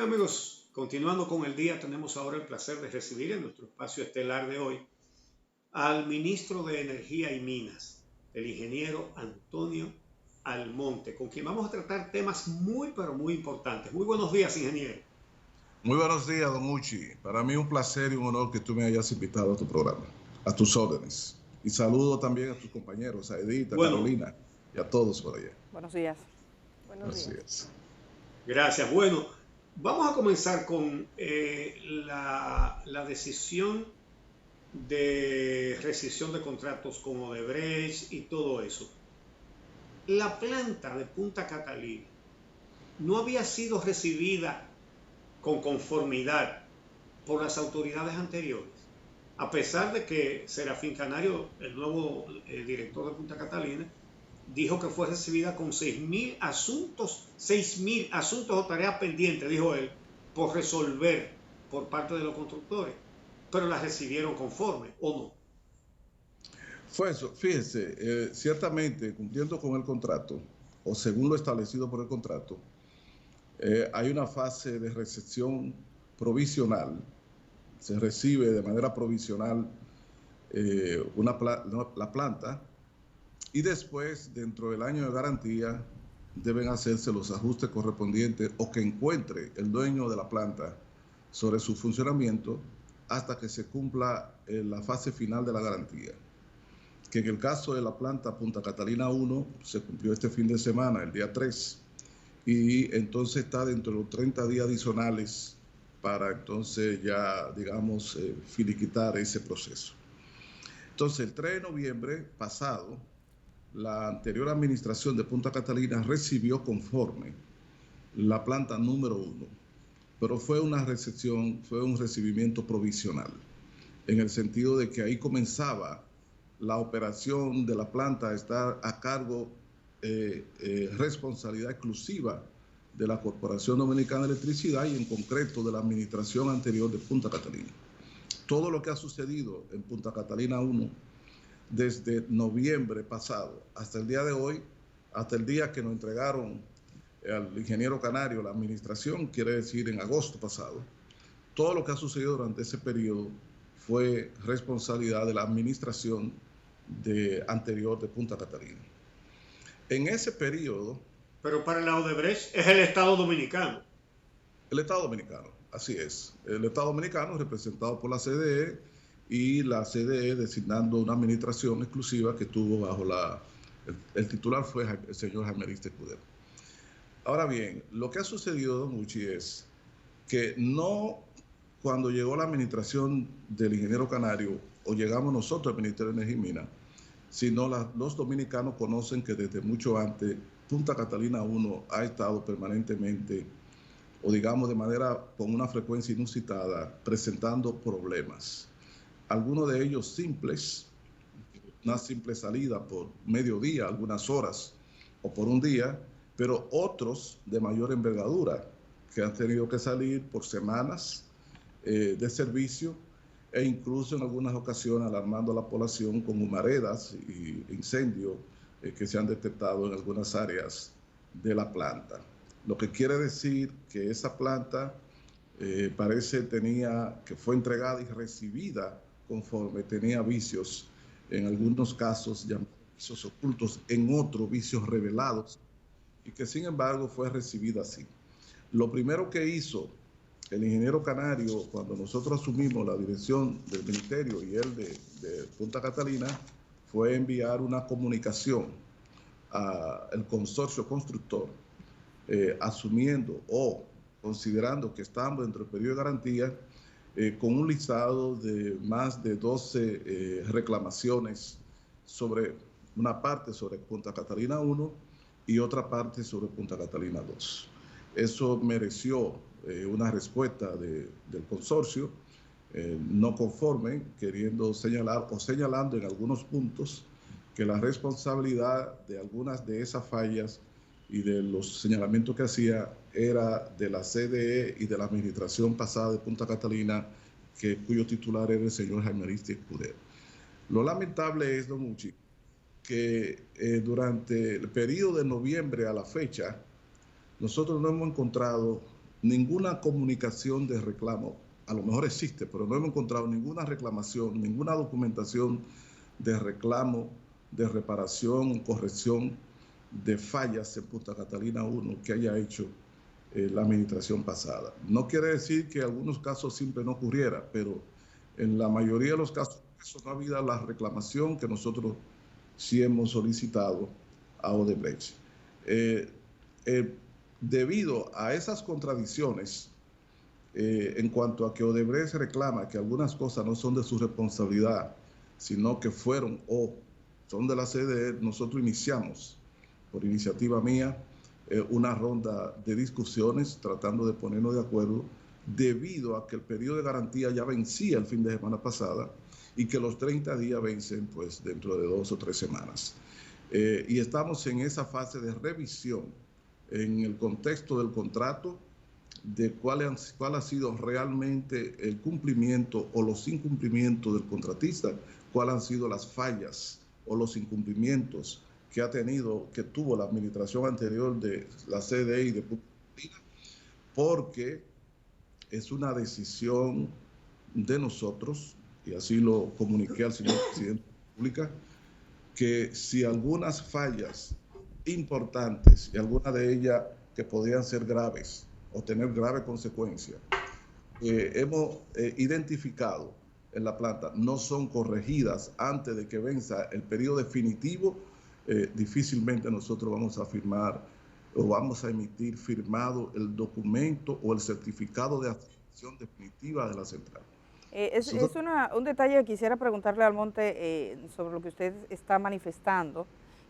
Bien amigos, continuando con el día, tenemos ahora el placer de recibir en nuestro espacio estelar de hoy al ministro de Energía y Minas, el ingeniero Antonio Almonte, con quien vamos a tratar temas muy pero muy importantes. Muy buenos días, ingeniero. Muy buenos días, don Uchi. Para mí un placer y un honor que tú me hayas invitado a tu programa, a tus órdenes. Y saludo también a tus compañeros, a Edith, a Bueno, Carolina y a todos por allá. Buenos días. Buenos Así días. es. gracias. Bueno, vamos a comenzar con la decisión de rescisión de contratos con Odebrecht y todo eso. La planta de Punta Catalina no había sido recibida con conformidad por las autoridades anteriores, a pesar de que Serafín Canario, el nuevo director de Punta Catalina, dijo que fue recibida con 6.000 asuntos o tareas pendientes, dijo él, por resolver por parte de los constructores, pero las recibieron conforme, ¿o no? Fue eso, fíjese, ciertamente cumpliendo con el contrato, o según lo establecido por el contrato, hay una fase de recepción provisional. Se recibe de manera provisional la planta, y después, dentro del año de garantía, deben hacerse los ajustes correspondientes o que encuentre el dueño de la planta sobre su funcionamiento hasta que se cumpla la fase final de la garantía. Que en el caso de la planta Punta Catalina 1 se cumplió este fin de semana, el día 3, y entonces está dentro de los 30 días adicionales para entonces ya, digamos, finiquitar ese proceso. Entonces, el 3 de noviembre pasado, la anterior administración de Punta Catalina recibió conforme la planta número 1, pero fue una recepción, fue un recibimiento provisional, en el sentido de que ahí comenzaba la operación de la planta a estar a cargo, responsabilidad exclusiva de la Corporación Dominicana de Electricidad y en concreto de la administración anterior de Punta Catalina. Todo lo que ha sucedido en Punta Catalina 1 desde noviembre pasado hasta el día de hoy, hasta el día que nos entregaron al ingeniero Canario la administración, quiere decir en agosto pasado, todo lo que ha sucedido durante ese periodo fue responsabilidad de la administración anterior de Punta Catalina. En ese periodo... Pero para la Odebrecht es el Estado Dominicano. El Estado Dominicano, así es. El Estado Dominicano representado por la CDE, y la CDE designando una administración exclusiva que tuvo bajo el titular fue el señor Jaime Ariste Escudero. Ahora bien, lo que ha sucedido, don Uchi, es que no cuando llegó la administración del ingeniero Canario o llegamos nosotros al Ministerio de Energía y Minas, sino los dominicanos conocen que desde mucho antes Punta Catalina 1 ha estado permanentemente, o digamos de manera con una frecuencia inusitada, presentando problemas. Algunos de ellos simples, una simple salida por mediodía, algunas horas o por un día, pero otros de mayor envergadura que han tenido que salir por semanas de servicio e incluso en algunas ocasiones alarmando a la población con humaredas y incendios que se han detectado en algunas áreas de la planta. Lo que quiere decir que esa planta parece que fue entregada y recibida conforme tenía vicios, en algunos casos llamados vicios ocultos, en otros vicios revelados, y que sin embargo fue recibida así. Lo primero que hizo el ingeniero Canario cuando nosotros asumimos la dirección del ministerio y él de Punta Catalina fue enviar una comunicación al consorcio constructor, asumiendo o considerando que estamos dentro del periodo de garantía, con un listado de más de 12 reclamaciones sobre una parte sobre Punta Catalina 1 y otra parte sobre Punta Catalina 2. Eso mereció una respuesta del consorcio, no conforme, queriendo señalar o señalando en algunos puntos que la responsabilidad de algunas de esas fallas y de los señalamientos que hacía era de la CDE y de la administración pasada de Punta Catalina, cuyo titular era el señor Jaime Ariste Escudero. Lo lamentable es, don Uchi, que durante el periodo de noviembre a la fecha, nosotros no hemos encontrado ninguna comunicación de reclamo. A lo mejor existe, pero no hemos encontrado ninguna reclamación, ninguna documentación de reclamo, de reparación, corrección de fallas en Punta Catalina 1 que haya hecho la administración pasada. No quiere decir que en algunos casos siempre no ocurriera, pero en la mayoría de los casos eso no ha habido la reclamación que nosotros sí hemos solicitado a Odebrecht. Debido a esas contradicciones, en cuanto a que Odebrecht reclama que algunas cosas no son de su responsabilidad, sino que fueron o son de la CDE, nosotros iniciamos, por iniciativa mía, una ronda de discusiones tratando de ponernos de acuerdo, debido a que el periodo de garantía ya vencía el fin de semana pasada y que los 30 días vencen pues dentro de 2 o 3 semanas. Y estamos en esa fase de revisión en el contexto del contrato de cuál ha sido realmente el cumplimiento o los incumplimientos del contratista, cuáles han sido las fallas o los incumplimientos que tuvo la administración anterior de la CDE y de Punta Catalina, porque es una decisión de nosotros, y así lo comuniqué al señor presidente de la República, que si algunas fallas importantes, y algunas de ellas que podrían ser graves o tener graves consecuencias, hemos identificado en la planta, no son corregidas antes de que venza el periodo definitivo, difícilmente nosotros vamos a firmar o vamos a emitir firmado el documento o el certificado de asignación definitiva de la central. Es un detalle que quisiera preguntarle al Almonte sobre lo que usted está manifestando,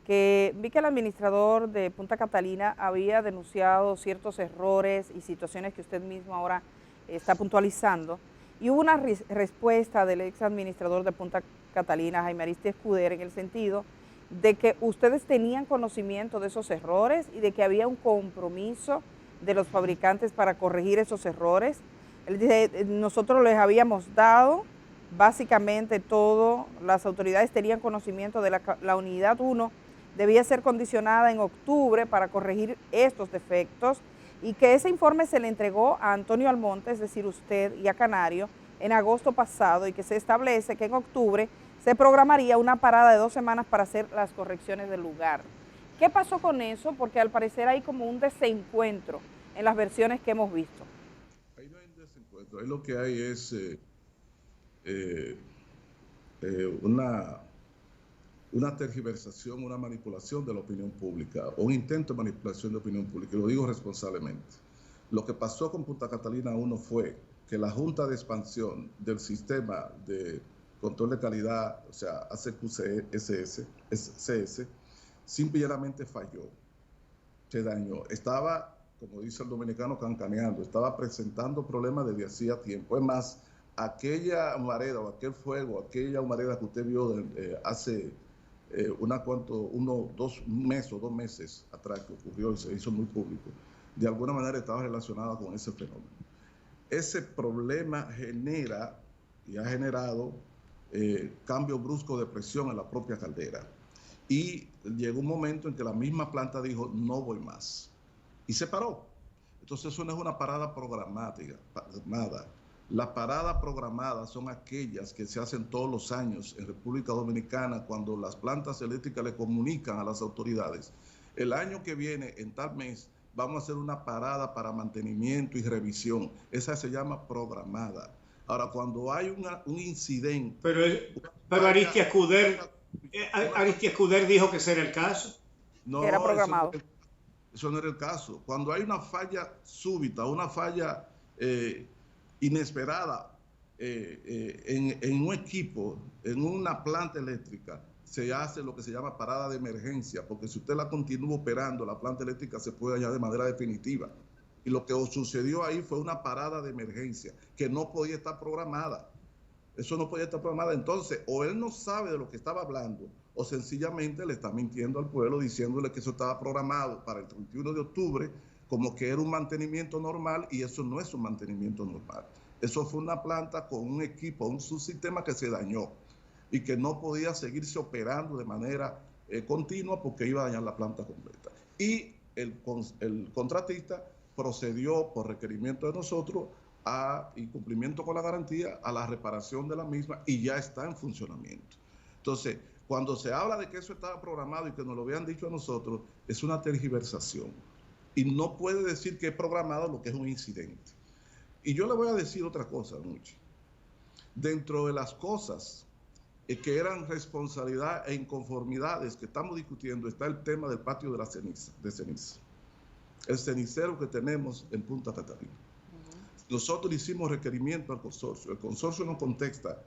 que vi que el administrador de Punta Catalina había denunciado ciertos errores y situaciones que usted mismo ahora está puntualizando, y hubo una respuesta del ex administrador de Punta Catalina, Jaime Ariztía Escudero, en el sentido de que ustedes tenían conocimiento de esos errores y de que había un compromiso de los fabricantes para corregir esos errores. Él dice, nosotros les habíamos dado básicamente todo, las autoridades tenían conocimiento de la unidad 1, debía ser condicionada en octubre para corregir estos defectos, y que ese informe se le entregó a Antonio Almonte, es decir, usted, y a Canario, en agosto pasado, y que se establece que en octubre se programaría una parada de 2 semanas para hacer las correcciones del lugar. ¿Qué pasó con eso? Porque al parecer hay como un desencuentro en las versiones que hemos visto. Ahí no hay un desencuentro, ahí lo que hay es una tergiversación, una manipulación de la opinión pública, o un intento de manipulación de opinión pública, y lo digo responsablemente. Lo que pasó con Punta Catalina 1 fue que la Junta de Expansión del Sistema de Control de Calidad, o sea, ACQCS, simplemente falló, se dañó. Estaba, como dice el dominicano, cancaneando, estaba presentando problemas desde hacía tiempo. Es más, aquella humareda o aquel fuego, aquella humareda que usted vio hace un mes o 2 meses atrás, que ocurrió y se hizo muy público, de alguna manera estaba relacionada con ese fenómeno. Ese problema genera y ha generado cambio brusco de presión en la propia caldera. Y llegó un momento en que la misma planta dijo, no voy más. Y se paró. Entonces eso no es una parada programada. Las paradas programadas son aquellas que se hacen todos los años en República Dominicana cuando las plantas eléctricas le comunican a las autoridades. El año que viene, en tal mes, vamos a hacer una parada para mantenimiento y revisión. Esa se llama programada. Ahora, cuando hay un incidente... Pero Ariztía Escudero dijo que ese era el caso. No, era programado. Eso no era el caso. Cuando hay una falla súbita, una falla inesperada en un equipo, en una planta eléctrica, se hace lo que se llama parada de emergencia, porque si usted la continúa operando, la planta eléctrica se puede dañar de manera definitiva. Y lo que sucedió ahí fue una parada de emergencia que no podía estar programada. Eso no podía estar programada. Entonces, o él no sabe de lo que estaba hablando, o sencillamente le está mintiendo al pueblo diciéndole que eso estaba programado para el 31 de octubre, como que era un mantenimiento normal, y eso no es un mantenimiento normal. Eso fue una planta con un equipo, un subsistema que se dañó y que no podía seguirse operando de manera continua porque iba a dañar la planta completa. Y el contratista procedió por requerimiento de nosotros y cumplimiento con la garantía a la reparación de la misma y ya está en funcionamiento. Entonces, cuando se habla de que eso estaba programado y que nos lo habían dicho a nosotros, es una tergiversación. Y no puede decir que es programado lo que es un incidente. Y yo le voy a decir otra cosa, mucho. Dentro de las cosas que eran responsabilidad e inconformidades que estamos discutiendo está el tema del patio de la ceniza, el cenicero que tenemos en Punta Catalina. Nosotros hicimos requerimiento al consorcio. El consorcio nos contesta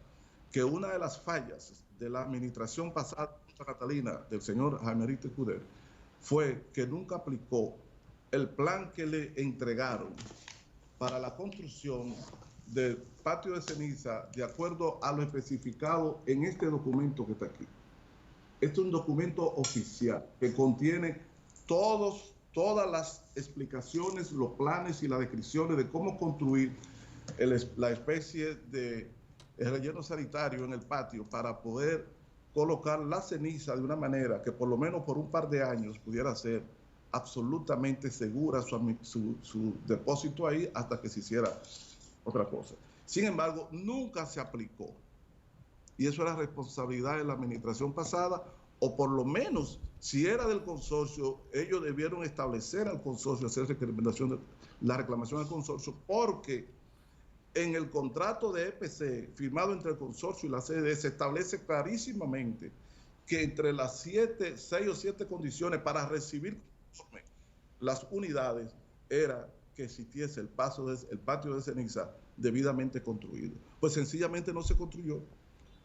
que una de las fallas de la administración pasada de Punta Catalina del señor Jaime Arístegui Escudero fue que nunca aplicó el plan que le entregaron para la construcción del patio de ceniza de acuerdo a lo especificado en este documento que está aquí. Este es un documento oficial que contiene todas las explicaciones, los planes y las descripciones de cómo construir la especie de relleno sanitario en el patio para poder colocar la ceniza de una manera que por lo menos por un par de años pudiera ser absolutamente segura su depósito ahí hasta que se hiciera otra cosa. Sin embargo, nunca se aplicó. Y eso era responsabilidad de la administración pasada, o por lo menos, si era del consorcio, ellos debieron establecer al consorcio, hacer la reclamación al consorcio, porque en el contrato de EPC firmado entre el consorcio y la CDE se establece clarísimamente que entre las 6 o 7 condiciones para recibir las unidades era que existiese el patio de ceniza debidamente construido. Pues sencillamente no se construyó.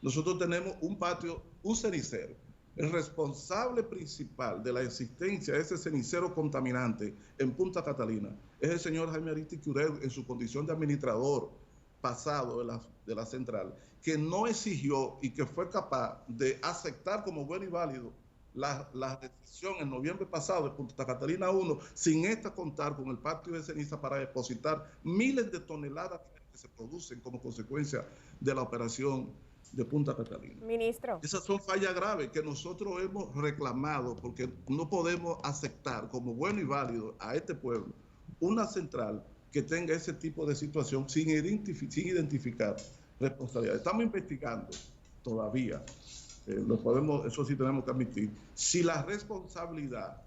Nosotros tenemos un patio, un cenicero. El responsable principal de la existencia de ese cenicero contaminante en Punta Catalina es el señor Jaime Arístegui Escudero en su condición de administrador pasado de la central, que no exigió y que fue capaz de aceptar como bueno y válido la decisión en noviembre pasado de Punta Catalina 1, sin esta contar con el patio de ceniza para depositar miles de toneladas que se producen como consecuencia de la operación de Punta Catalina. Ministro. Esas son fallas graves que nosotros hemos reclamado porque no podemos aceptar como bueno y válido a este pueblo una central que tenga ese tipo de situación sin identificar responsabilidad. Estamos investigando todavía, eso sí tenemos que admitir, si la responsabilidad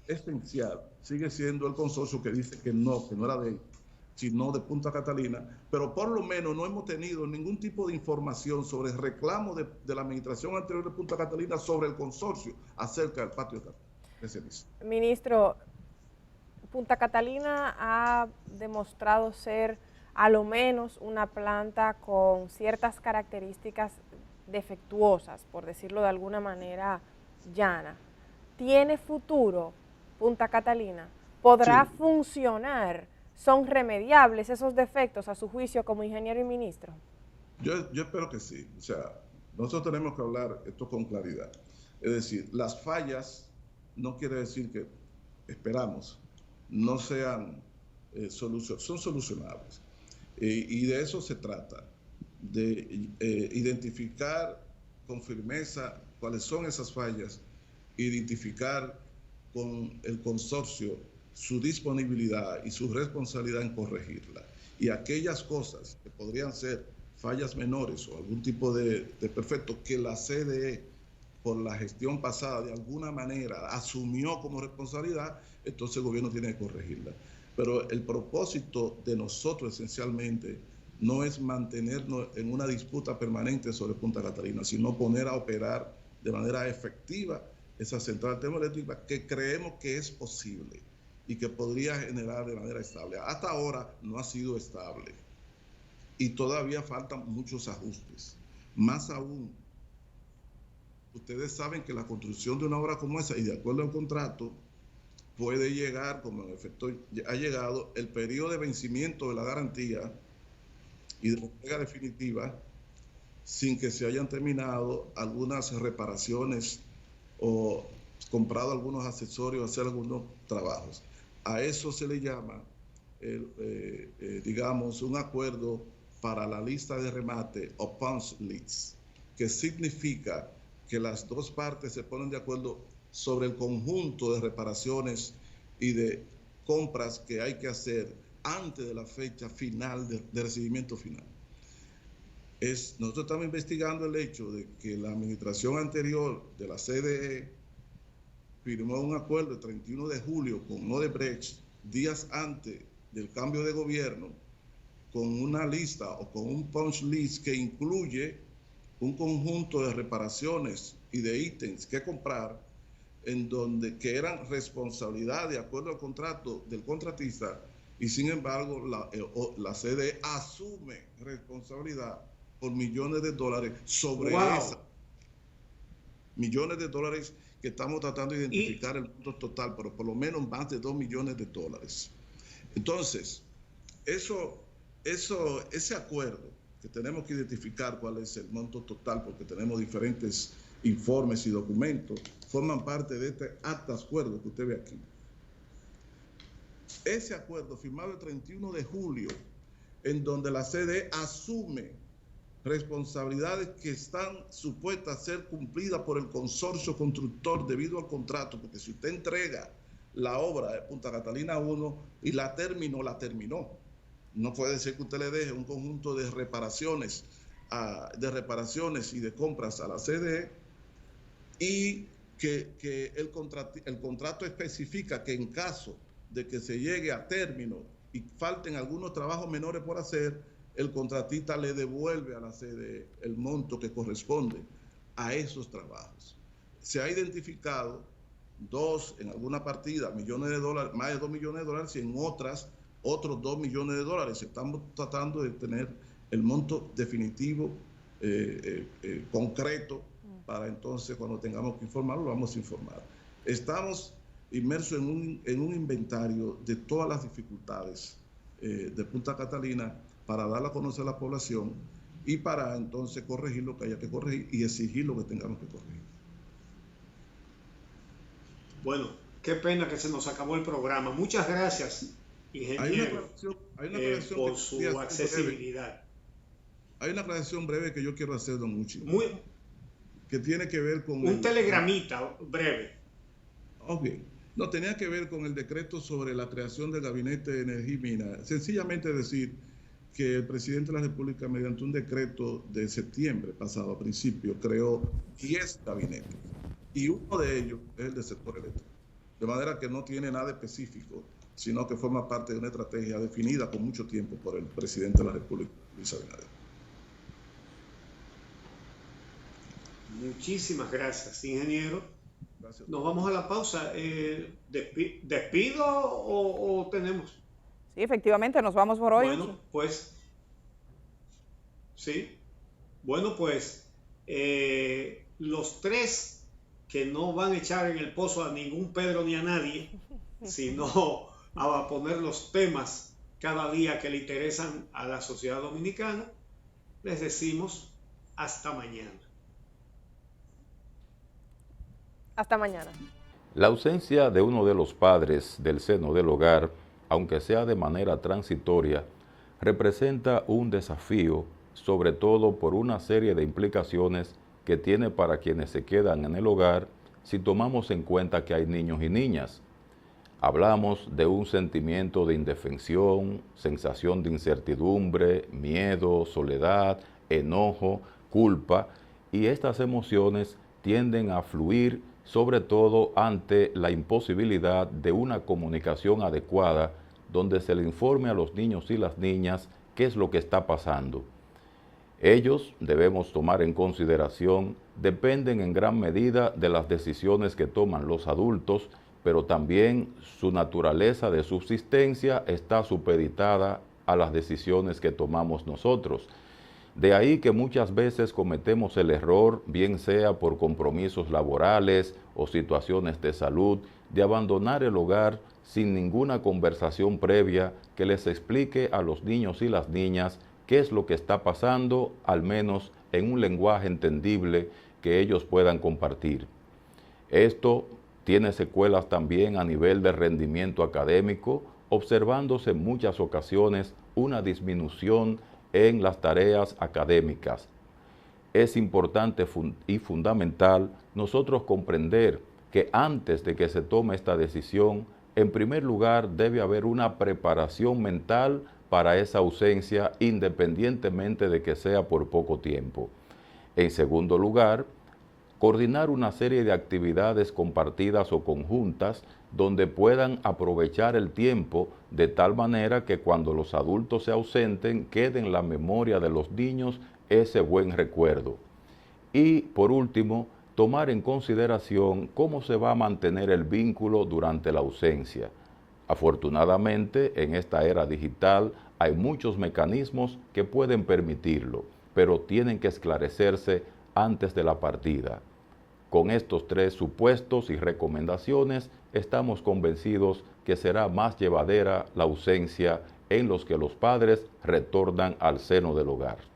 esencial sigue siendo el consorcio que dice que no era de él, sino de Punta Catalina, pero por lo menos no hemos tenido ningún tipo de información sobre el reclamo de la administración anterior de Punta Catalina sobre el consorcio acerca del patio de ceniza. Ministro, Punta Catalina ha demostrado ser a lo menos una planta con ciertas características defectuosas, por decirlo de alguna manera llana. ¿Tiene futuro Punta Catalina? ¿Podrá funcionar? ¿Son remediables esos defectos a su juicio como ingeniero y ministro? Yo espero que sí. O sea, nosotros tenemos que hablar esto con claridad. Es decir, las fallas no quiere decir que esperamos no sean son solucionables. Y de eso se trata, de identificar con firmeza cuáles son esas fallas, identificar con el consorcio su disponibilidad y su responsabilidad en corregirla. Y aquellas cosas que podrían ser fallas menores o algún tipo de perfecto que la CDE, por la gestión pasada, de alguna manera asumió como responsabilidad, entonces el gobierno tiene que corregirla. Pero el propósito de nosotros esencialmente no es mantenernos en una disputa permanente sobre Punta Catalina, sino poner a operar de manera efectiva esa central termoeléctrica que creemos que es posible y que podría generar de manera estable. Hasta ahora no ha sido estable y todavía faltan muchos ajustes. Más aún, ustedes saben que la construcción de una obra como esa, y de acuerdo al contrato, puede llegar, como en efecto ha llegado, el periodo de vencimiento de la garantía y de la entrega definitiva sin que se hayan terminado algunas reparaciones o comprado algunos accesorios, hacer algunos trabajos. A eso se le llama, digamos, un acuerdo para la lista de remate o punch list, que significa que las dos partes se ponen de acuerdo sobre el conjunto de reparaciones y de compras que hay que hacer antes de la fecha final de recibimiento final. Nosotros estamos investigando el hecho de que la administración anterior de la CDE firmó un acuerdo el 31 de julio con Odebrecht, días antes del cambio de gobierno, con una lista o con un punch list que incluye un conjunto de reparaciones y de ítems que comprar, que eran responsabilidad de acuerdo al contrato del contratista, y sin embargo la CDE asume responsabilidad por millones de dólares sobre esa. Millones de dólares que estamos tratando de identificar el monto total, pero por lo menos más de 2 millones de dólares. Entonces, ese acuerdo, que tenemos que identificar cuál es el monto total, porque tenemos diferentes informes y documentos, forman parte de este acta de acuerdo que usted ve aquí. Ese acuerdo firmado el 31 de julio, en donde la CDE asume responsabilidades que están supuestas a ser cumplidas por el consorcio constructor debido al contrato, porque si usted entrega la obra de Punta Catalina 1 y la terminó. No puede ser que usted le deje un conjunto de reparaciones y de compras a la CDE y que el contrato especifica que en caso de que se llegue a término y falten algunos trabajos menores por hacer, el contratista le devuelve a la CDE el monto que corresponde a esos trabajos. Se ha identificado en alguna partida, millones de dólares, más de 2 millones de dólares, y en otras, otros 2 millones de dólares. Estamos tratando de tener el monto definitivo, concreto, para entonces cuando tengamos que informarlo, lo vamos a informar. Estamos inmersos en un inventario de todas las dificultades de Punta Catalina para darla a conocer a la población y para entonces corregir lo que haya que corregir y exigir lo que tengamos que corregir. Bueno, qué pena que se nos acabó el programa. Muchas gracias, ingeniero, por su accesibilidad. Hay una aclaración breve que yo quiero hacer, don Uchi, que tiene que ver con... Un telegramita breve. Ok. No, tenía que ver con el decreto sobre la creación del Gabinete de Energía y Minas. Sencillamente decir que el presidente de la República, mediante un decreto de septiembre pasado, a principio, creó 10 gabinetes. Y uno de ellos es el del sector eléctrico. De manera que no tiene nada específico, sino que forma parte de una estrategia definida con mucho tiempo por el presidente de la República, Luis Abinader. Muchísimas gracias, ingeniero. Gracias. Nos vamos a la pausa. ¿Despido o tenemos? Sí, efectivamente, nos vamos por hoy. Bueno, pues, sí. Bueno, pues, los tres que no van a echar en el pozo a ningún Pedro ni a nadie, sino a poner los temas cada día que le interesan a la sociedad dominicana, les decimos hasta mañana. Hasta mañana. La ausencia de uno de los padres del seno del hogar, aunque sea de manera transitoria, representa un desafío, sobre todo por una serie de implicaciones que tiene para quienes se quedan en el hogar si tomamos en cuenta que hay niños y niñas. Hablamos de un sentimiento de indefensión, sensación de incertidumbre, miedo, soledad, enojo, culpa, y estas emociones tienden a fluir sobre todo ante la imposibilidad de una comunicación adecuada donde se le informe a los niños y las niñas qué es lo que está pasando. Ellos, debemos tomar en consideración, dependen en gran medida de las decisiones que toman los adultos, pero también su naturaleza de subsistencia está supeditada a las decisiones que tomamos nosotros. De ahí que muchas veces cometemos el error, bien sea por compromisos laborales o situaciones de salud, de abandonar el hogar sin ninguna conversación previa que les explique a los niños y las niñas qué es lo que está pasando, al menos en un lenguaje entendible que ellos puedan compartir. Esto tiene secuelas también a nivel de rendimiento académico, observándose en muchas ocasiones una disminución en las tareas académicas. Es importante y fundamental nosotros comprender que antes de que se tome esta decisión En primer lugar, debe haber una preparación mental para esa ausencia, independientemente de que sea por poco tiempo. En segundo lugar, coordinar una serie de actividades compartidas o conjuntas donde puedan aprovechar el tiempo de tal manera que cuando los adultos se ausenten quede en la memoria de los niños ese buen recuerdo. Y por último, tomar en consideración cómo se va a mantener el vínculo durante la ausencia. Afortunadamente, en esta era digital hay muchos mecanismos que pueden permitirlo, pero tienen que esclarecerse antes de la partida. Con estos 3 supuestos y recomendaciones, estamos convencidos que será más llevadera la ausencia en los que los padres retornan al seno del hogar.